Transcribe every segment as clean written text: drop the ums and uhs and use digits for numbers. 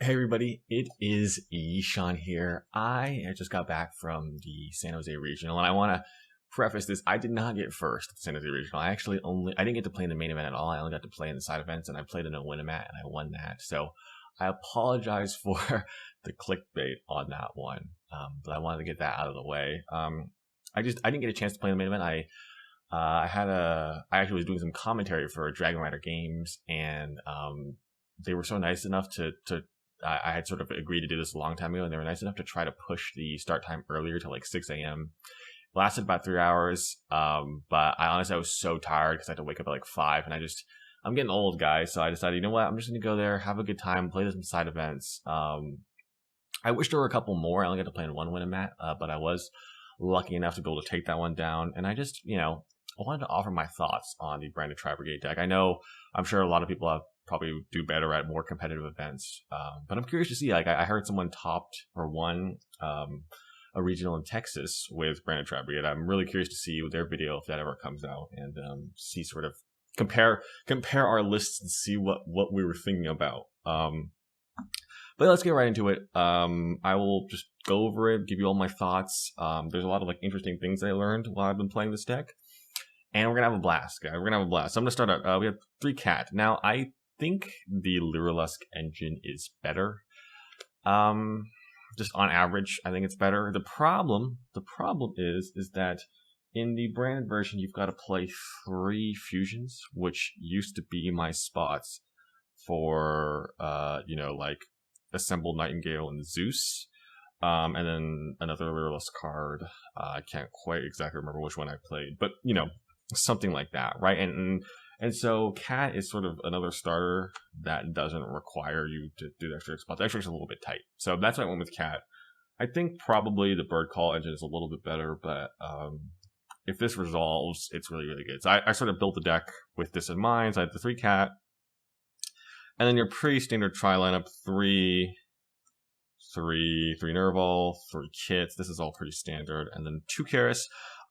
Hey everybody, it is Yishan here. I just got back from the San Jose Regional, and I want to preface this. I did not get first at the San Jose Regional. I didn't get to play in the main event at all. I only got to play in the side events, and I played in a Win-A-Mat, and I won that. So I apologize for the clickbait on that one, but I wanted to get that out of the way. I didn't get a chance to play in the main event. I actually was doing some commentary for Dragon Rider Games, and they were so nice enough I had sort of agreed to do this a long time ago, and they were nice enough to try to push the start time earlier to like 6 a.m. Lasted about 3 hours, but I honestly was so tired because I had to wake up at like 5, and I'm getting old, guys, so I decided, you know what, I'm just going to go there, have a good time, play some side events. I wish there were a couple more. I only got to play in one Win-A-Mat, but I was lucky enough to be able to take that one down, and I just, I wanted to offer my thoughts on the branded Tri-Brigade deck. I'm sure a lot of people probably do better at more competitive events, but I'm curious to see. Like, I heard someone topped or won a regional in Texas with branded Tri-Brigade. I'm really curious to see their video if that ever comes out, and see sort of compare our lists and see what we were thinking about. But let's get right into it. I will just go over it, give you all my thoughts. There's a lot of like interesting things I learned while I've been playing this deck. And we're going to have a blast, guys. We're going to have a blast. So I'm going to start out. We have 3 cat. Now, I think the Lyrilusk engine is better. Just on average, I think it's better. The problem is that in the branded version, you've got to play 3 fusions, which used to be my spots for, like Assembled Nightingale and Zeus. And then another Lyrilusk card. I can't quite exactly remember which one I played, but, something like that, right? And so Cat is sort of another starter that doesn't require you to do the extra spot. The extra is a little bit tight. So that's why I went with Cat. I think probably the Bird Call engine is a little bit better, but if this resolves, it's really, really good. So I sort of built the deck with this in mind. So I had the 3 Cat, and then your pretty standard Tri lineup, 3 Nerval, 3 Kits. This is all pretty standard. And then 2 Karis.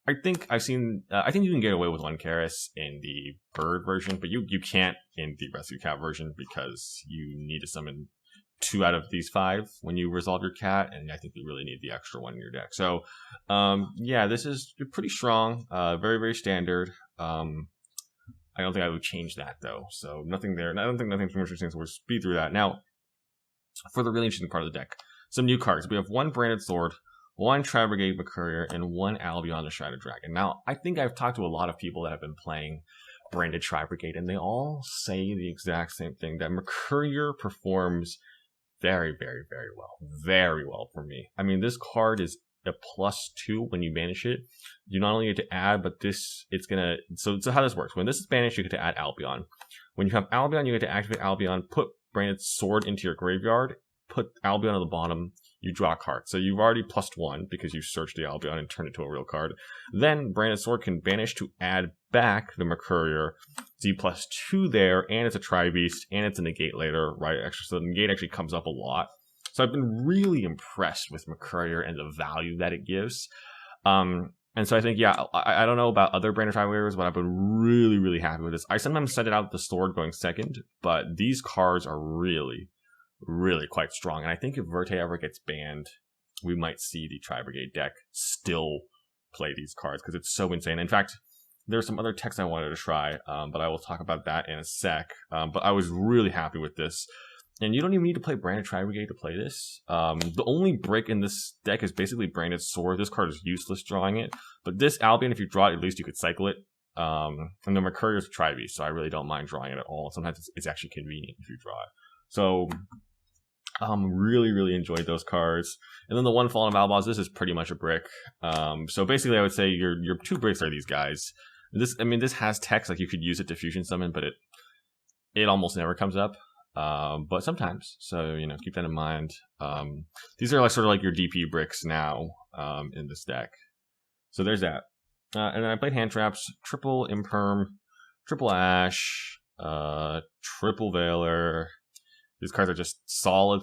I think you can get away with 1 Karis in the bird version, but you can't in the rescue cat version because you need to summon 2 out of these 5 when you resolve your cat, and I think you really need the extra 1 in your deck. So, yeah, this is pretty strong, very, very standard. I don't think I would change that though. So nothing there. I don't think nothing too much interesting, so we'll speed through that. Now, for the really interesting part of the deck, some new cards. We have 1 Branded Sword, 1 Tri-Brigade Mercourier, and 1 Albion the Shrouded Dragon. Now, I think I've talked to a lot of people that have been playing branded Tri-Brigade, and they all say the exact same thing, that Mercourier performs very, very, very well. Very well for me. I mean, this card is a +2 when you banish it. You not only get to add, but so how this works. When this is banished, you get to add Albion. When you have Albion, you get to activate Albion, put Branded Sword into your graveyard, put Albion on the bottom, you draw a card. So you've already +1 because you searched the Albion and turned it to a real card. Then Branded Sword can banish to add back the Mercourier. So you +2 there, and it's a Tri-Beast, and it's a negate later, right? So the negate actually comes up a lot. So I've been really impressed with Mercourier and the value that it gives. And so I think, yeah, I don't know about other branded Tri-Warriors, but I've been really, really happy with this. I sometimes set it out with the sword going second, but these cards are really, really quite strong. And I think if Verte ever gets banned, we might see the Tri-Brigade deck still play these cards because it's so insane. In fact, there's some other techs I wanted to try, but I will talk about that in a sec. But I was really happy with this. And you don't even need to play Branded Tri-Brigade to play this. The only brick in this deck is basically Branded Sword. This card is useless drawing it. But this Albion, if you draw it, at least you could cycle it. And the Mercourier is a Tri-Beast, so I really don't mind drawing it at all. Sometimes it's actually convenient if you draw it. So really, really enjoyed those cards. And then the 1 Fallen Valboss, this is pretty much a brick. So basically I would say your 2 bricks are these guys. This has text, like you could use it to fusion summon, but it almost never comes up. But sometimes, so, keep that in mind. These are sort of like your DP bricks now, in this deck. So there's that. And then I played hand traps, triple Imperm, triple Ash, triple Veiler. These cards are just solid.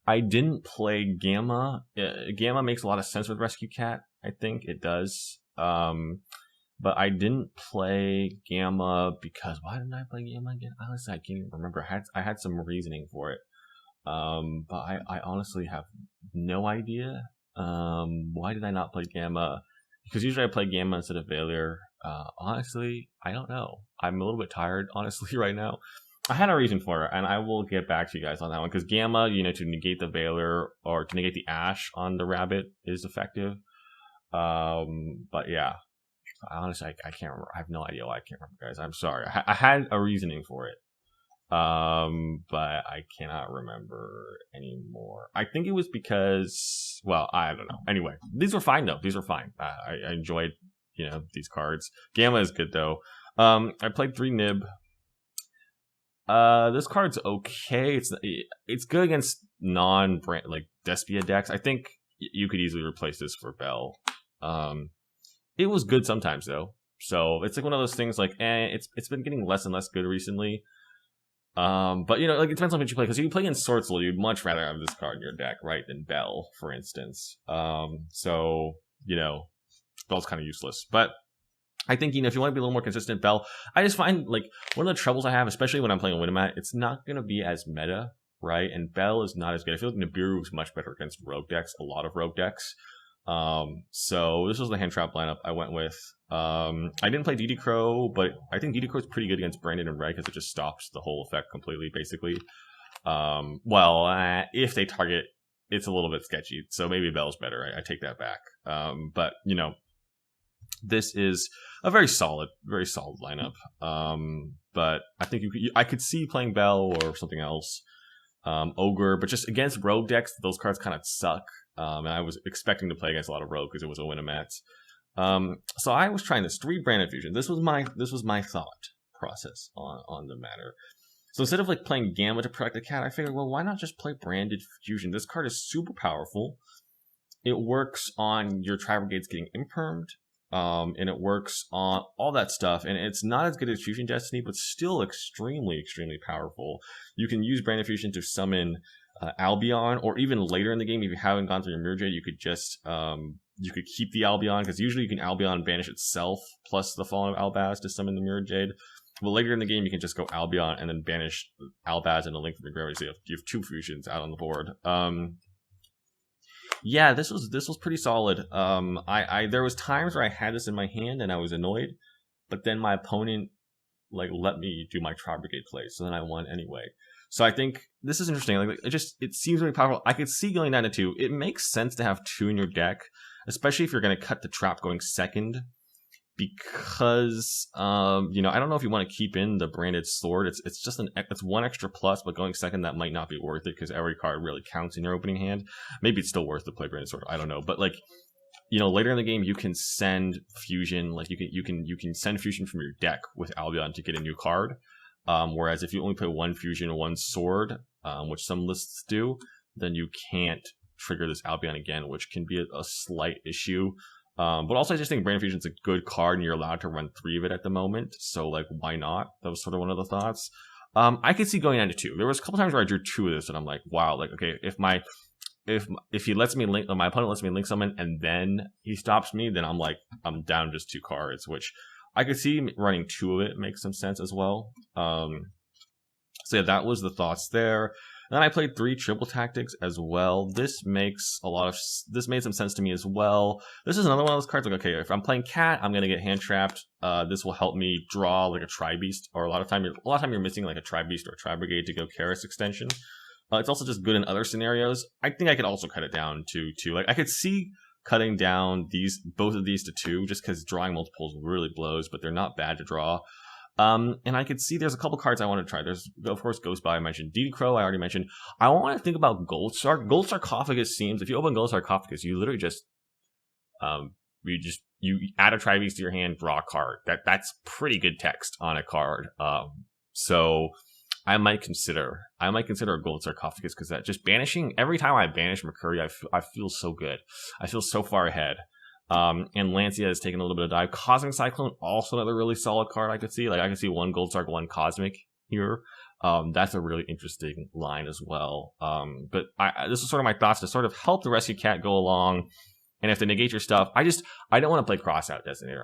I didn't play Gamma. Gamma makes a lot of sense with Rescue Cat. I think it does. But I didn't play Gamma because why didn't I play Gamma again? Honestly, I can't even remember. I had some reasoning for it. But I honestly have no idea. Why did I not play Gamma? Because usually I play Gamma instead of Valier. Honestly, I don't know. I'm a little bit tired, honestly, right now. I had a reason for it, and I will get back to you guys on that one. Because Gamma, to negate the Valier or to negate the Ash on the Rabbit is effective. But yeah, honestly, I can't remember. I have no idea why I can't remember, guys. I'm sorry. I had a reasoning for it. But I cannot remember anymore. I think it was because, well, I don't know. Anyway, these were fine though. These were fine. I enjoyed, these cards. Gamma is good though. I played 3 Nib. This card's okay. It's good against non-brand like Despia decks. I think you could easily replace this for Bell. It was good sometimes though. So it's like one of those things like, it's been getting less and less good recently. But it depends on what you play, because if you play in Sorcerer, you'd much rather have this card in your deck, right, than Bell, for instance. So Bell's kind of useless. But I think, if you want to be a little more consistent, Bell, I just find, like, one of the troubles I have, especially when I'm playing Winamax, it's not going to be as meta, right? And Bell is not as good. I feel like Nibiru is much better against rogue decks, a lot of rogue decks. So this was the hand trap lineup I went with. I didn't play DD Crow, but I think DD Crow is pretty good against Branded and Red because it just stops the whole effect completely, basically. If they target, it's a little bit sketchy, so maybe Bell's better. I take that back. But this is a very solid lineup. But I think I could see playing Bell or something else. Ogre, but just against rogue decks, those cards kind of suck. And I was expecting to play against a lot of rogue because it was a Winamax. So I was trying this 3 Branded Fusion. This was my thought process on the matter. So instead of like playing Gamma to protect the cat, I figured, well, why not just play Branded Fusion? This card is super powerful. It works on your Tri-Brigades getting impermed. And it works on all that stuff, and it's not as good as Fusion Destiny, but still extremely, extremely powerful. You can use Branded Fusion to summon Albion, or even later in the game, if you haven't gone through your Mirror Jade, you could just you could keep the Albion, because usually you can Albion banish itself plus the Fallen of Albaz to summon the Mirror Jade. But later in the game, you can just go Albion and then banish Albaz and a Link from the Gravity, so you have 2 fusions out on the board. Yeah, this was pretty solid. There was times where I had this in my hand and I was annoyed, but then my opponent let me do my Tri-Brigade play, so then I won anyway. So I think this is interesting. It seems really powerful. I could see going down to 2. It makes sense to have 2 in your deck, especially if you're going to cut the trap going second, because I don't know if you want to keep in the Branded Sword. It's just it's 1 extra plus, but going second, that might not be worth it because every card really counts in your opening hand. Maybe it's still worth to play Branded Sword. I don't know, but later in the game you can send fusion. You can send fusion from your deck with Albion to get a new card. Whereas if you only play 1 fusion and 1 sword, which some lists do, then you can't trigger this Albion again, which can be a slight issue. But also I just think Branded Fusion is a good card and you're allowed to run 3 of it at the moment. So why not? That was sort of one of the thoughts. I could see going down to 2. There was a couple times where I drew 2 of this and I'm like, wow, okay, if he lets me link, my opponent lets me link someone and then he stops me, then I'm down just 2 cards, which I could see running 2 of it makes some sense as well. So yeah, that was the thoughts there. And then I played 3 Triple Tactics as well. This made some sense to me as well. This is another one of those cards okay, if I'm playing Cat, I'm gonna get hand trapped. This will help me draw a Tri-Beast, or a lot of time you're missing a Tri-Beast or a Tri-Brigade to go Karis extension. It's also just good in other scenarios. I think I could also cut it down to 2. I could see cutting down both of these to 2, just because drawing multiples really blows, but they're not bad to draw. And I could see there's a couple cards I want to try. There's, of course, Ghost Bow I mentioned. DD Crow I already mentioned. I want to think about Gold Sarcophagus seems, if you open Gold Sarcophagus, you literally just you add a Tri-Beast to your hand, draw a card. That's pretty good text on a card. So I might consider a Gold Sarcophagus, because that just banishing, every time I banish Mercury, I feel so good. I feel so far ahead. And Lancia has taken a little bit of dive. Cosmic Cyclone, also another really solid card I could see. I could see 1 Gold Sarc, 1 Cosmic here. That's a really interesting line as well. But this is sort of my thoughts to sort of help the Rescue Cat go along. And if they negate your stuff, I don't want to play Crossout Designator.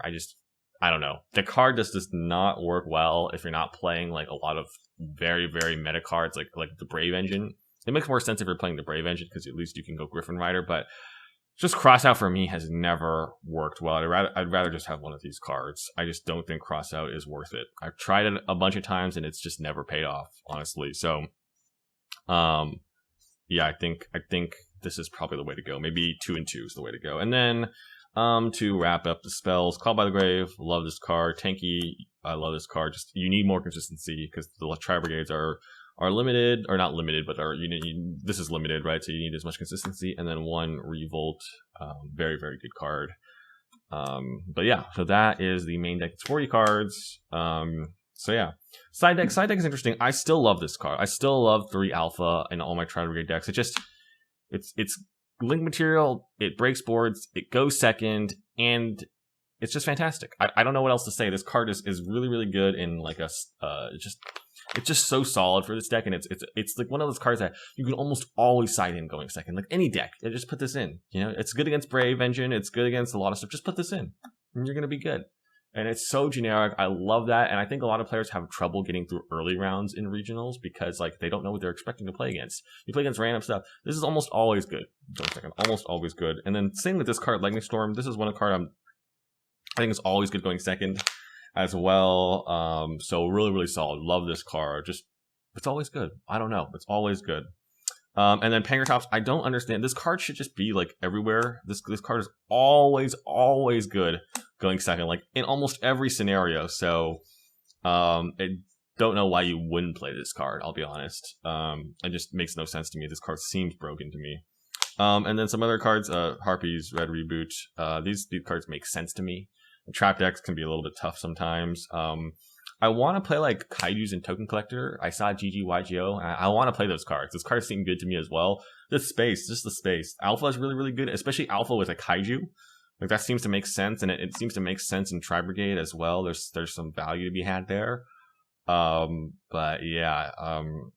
I don't know. The card just does not work well if you're not playing like a lot of very, very meta cards like the Brave Engine. It makes more sense if you're playing the Brave Engine because at least you can go Griffin Rider, but just Crossout for me has never worked well. I'd rather just have one of these cards. I just don't think Crossout is worth it. I've tried it a bunch of times and it's just never paid off, honestly. So, yeah, I think this is probably the way to go. Maybe 2 and 2 is the way to go. And then to wrap up the spells, Call by the Grave, love this card. Tanky, I love this card. Just you need more consistency because the Tri-Brigades are limited, or not limited, but this is limited, right? So you need as much consistency. And then 1 Revolt, very, very good card. But yeah, so that is the main deck. It's 40 cards. So yeah, side deck is interesting. I still love this card. I still love 3 Alpha in all my Tri-Brigade decks. It's link material. It breaks boards. It goes second, and it's just fantastic. I don't know what else to say. This card is really, really good in like a it's just so solid for this deck, and it's like one of those cards that you can almost always side in going second. Like any deck, just put this in. You know, it's good against Brave Engine. It's good against a lot of stuff. Just put this in, and you're gonna be good. And it's so generic. I love that, and I think a lot of players have trouble getting through early rounds in regionals because like they don't know what they're expecting to play against. You play against random stuff. This is almost always good. Going second, almost always good. And then same with this card, Lightning Storm. This is one card I think it's always good going second as well. So really, really solid. Love this card. Just, it's always good. I don't know. It's always good. And then Pangertops, I don't understand. This card should just be like everywhere. This card is always, always good going second, like in almost every scenario. So, I don't know why you wouldn't play this card. I'll be honest. It just makes no sense to me. This card seems broken to me. And then some other cards, Harpies, Red Reboot. These cards make sense to me. The trap decks can be a little bit tough sometimes. I want to play like Kaijus and Token Collector. I saw GGYGO. I want to play those cards. Those cards seem good to me as well. The space, just the space. Alpha is really, really good, especially Alpha with a Kaiju. Like that seems to make sense, and it seems to make sense in Tri-Brigade as well. There's some value to be had there. But yeah,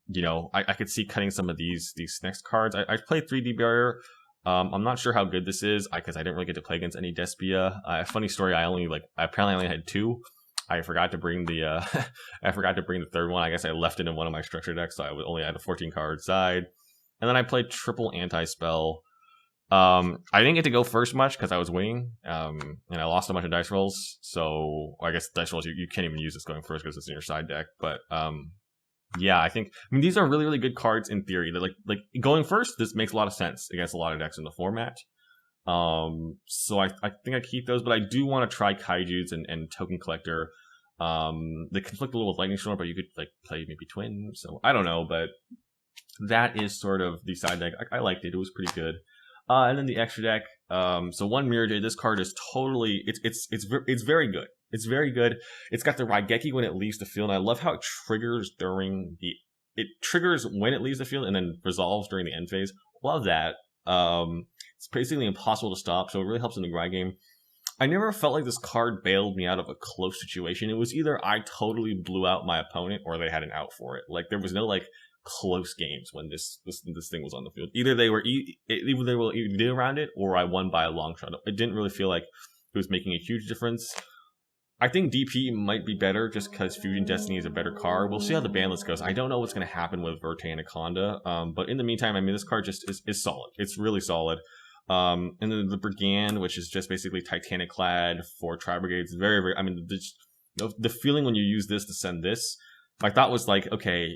you know, I could see cutting some of these next cards. I played 3D Barrier. I'm not sure how good this is because I didn't really get to play against any Despia. Funny story, I apparently only had 2. I forgot to bring the the third one. I guess I left it in one of my structure decks, so I only had a 14 card side. And then I played triple anti-spell. I didn't get to go first much because I was winning, and I lost a bunch of dice rolls. So I guess dice rolls you can't even use this going first because it's in your side deck. But yeah, I mean these are really, really good cards in theory. They're like going first. This makes a lot of sense against a lot of decks in the format. So I think I keep those, but I do want to try Kaijus and Token Collector. They conflict a little with Lightning Storm, but you could like play maybe Twin. So I don't know, but that is sort of the side deck. I liked it. It was pretty good. And then the extra deck. So 1 Mirror Jade. This card is totally. It's very good. It's very good. It's got the Raigeki when it leaves the field, and I love how it triggers it triggers when it leaves the field and then resolves during the end phase. Love that. It's basically impossible to stop, so it really helps in the grind game. I never felt like this card bailed me out of a close situation. It was either I totally blew out my opponent or they had an out for it. Like there was no like close games when this thing was on the field. Either they were either around it or I won by a long shot. It didn't really feel like it was making a huge difference. I think DP might be better just because Fusion Destiny is a better card. We'll see how the ban list goes. I don't know what's going to happen with Verte Anaconda. But in the meantime, I mean, this card just is solid. It's really solid. And then the Brigand, which is just basically Titanic clad for Tri-Brigade, is very, very, I mean, the feeling when you use this to send this, my thought was like, okay,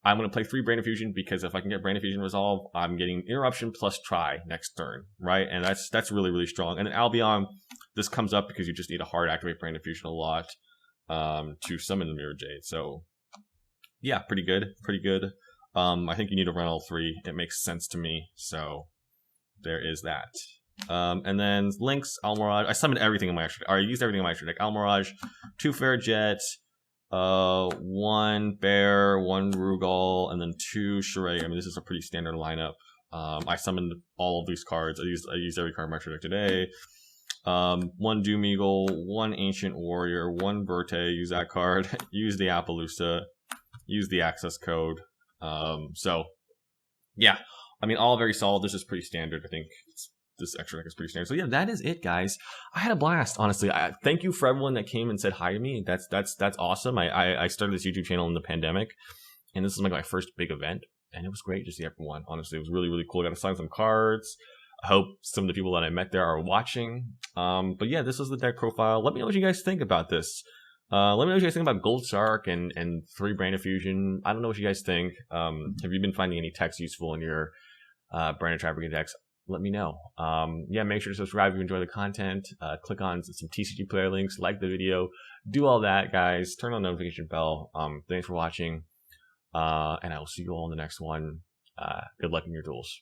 I'm going to play 3 Brain Infusion because if I can get Brain Infusion resolve, I'm getting Interruption plus Tri next turn, right? And that's really, really strong. And then Albion, this comes up because you just need to hard activate Brain Infusion a lot to summon the Mirror Jade. So, yeah, pretty good, pretty good. I think you need to run all 3. It makes sense to me. So, there is that. And then Lynx, Almirage. I summoned everything in my extra deck. I used everything in my extra deck. Almirage, 2 Fair Jet, 1 Bear, 1 Rugal, and then 2 Sheree. I mean, this is a pretty standard lineup. I summoned all of these cards. I used every card in my extra deck today. 1 Doom Eagle, 1 Ancient Warrior, 1 Verte. Use that card. Use the Appaloosa. Use the access code. So, yeah. I mean, all very solid. This is pretty standard. I think this extra deck is pretty standard. So yeah, that is it, guys. I had a blast, honestly. Thank you for everyone that came and said hi to me. That's awesome. I started this YouTube channel in the pandemic, and this is like my first big event, and it was great to see everyone. Honestly, it was really, really cool. I got to sign some cards. I hope some of the people that I met there are watching. But yeah, this is the deck profile. Let me know what you guys think about this. Let me know what you guys think about Gold Shark and 3 Branded Fusion. I don't know what you guys think. Have you been finding any text useful in your Branded Tri-Brigade decks? Let me know. Yeah, make sure to subscribe if you enjoy the content. Click on some TCG player links, like the video, do all that, guys. Turn on the notification bell. Thanks for watching, and I will see you all in the next one. Good luck in your duels.